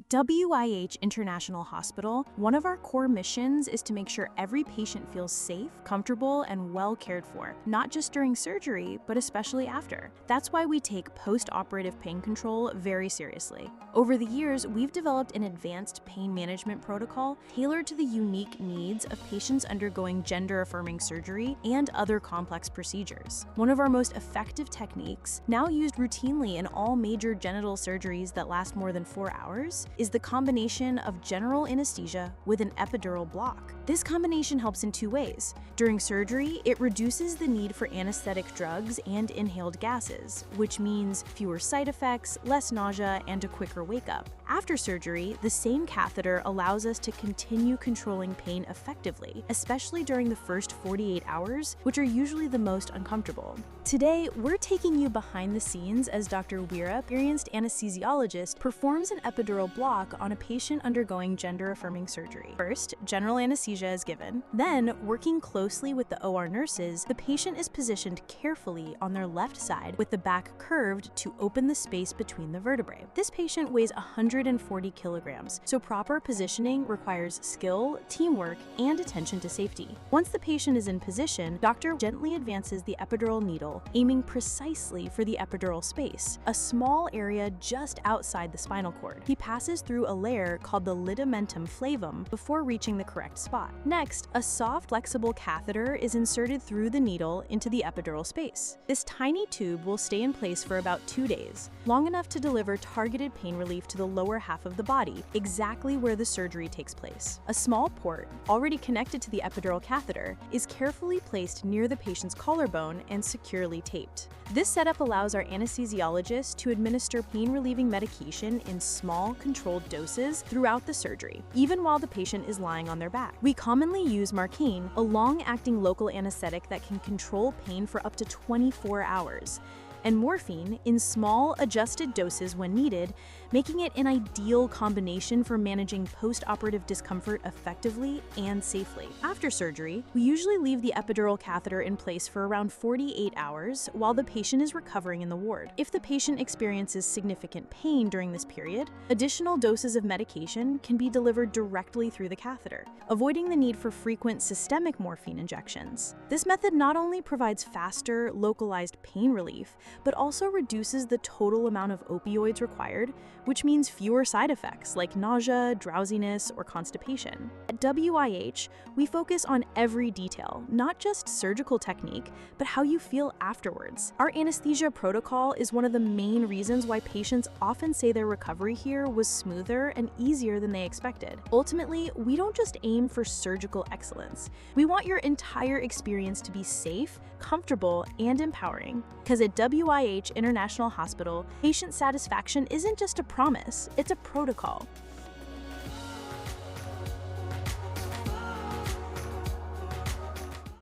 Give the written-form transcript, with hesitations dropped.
At WIH International Hospital, one of our core missions is to make sure every patient feels safe, comfortable, and well cared for, not just during surgery, but especially after. That's why we take post-operative pain control very seriously. Over the years, we've developed an advanced pain management protocol tailored to the unique needs of patients undergoing gender-affirming surgery and other complex procedures. One of our most effective techniques, now used routinely in all major genital surgeries that last more than 4 hours, is the combination of general anesthesia with an epidural block. This combination helps in two ways. During surgery, it reduces the need for anesthetic drugs and inhaled gases, which means fewer side effects, less nausea, and a quicker wake-up. After surgery, the same catheter allows us to continue controlling pain effectively, especially during the first 48 hours, which are usually the most uncomfortable. Today, we're taking you behind the scenes as Dr. Weera, experienced anesthesiologist, performs an epidural block on a patient undergoing gender-affirming surgery. First, general anesthesia is given. Then, working closely with the OR nurses, the patient is positioned carefully on their left side with the back curved to open the space between the vertebrae. This patient weighs 140 kilograms, so proper positioning requires skill, teamwork, and attention to safety. Once the patient is in position, doctor gently advances the epidural needle, aiming precisely for the epidural space, a small area just outside the spinal cord. He passes through a layer called the ligamentum flavum before reaching the correct spot. Next, a soft, flexible catheter is inserted through the needle into the epidural space. This tiny tube will stay in place for about 2 days, long enough to deliver targeted pain relief to the lower half of the body, exactly where the surgery takes place. A small port, already connected to the epidural catheter, is carefully placed near the patient's collarbone and securely taped. This setup allows our anesthesiologist to administer pain-relieving medication in small, controlled doses throughout the surgery, even while the patient is lying on their back. We commonly use Marcaine, a long-acting local anesthetic that can control pain for up to 24 hours, and morphine in small, adjusted doses when needed, making it an ideal combination for managing post-operative discomfort effectively and safely. After surgery, we usually leave the epidural catheter in place for around 48 hours while the patient is recovering in the ward. If the patient experiences significant pain during this period, additional doses of medication can be delivered directly through the catheter, avoiding the need for frequent systemic morphine injections. This method not only provides faster, localized pain relief, but also reduces the total amount of opioids required, which means fewer side effects like nausea, drowsiness, or constipation. At WIH, we focus on every detail, not just surgical technique, but how you feel afterwards. Our anesthesia protocol is one of the main reasons why patients often say their recovery here was smoother and easier than they expected. Ultimately, we don't just aim for surgical excellence. We want your entire experience to be safe, comfortable, and empowering. Because at WIH International Hospital, patient satisfaction isn't just a promise, it's a protocol.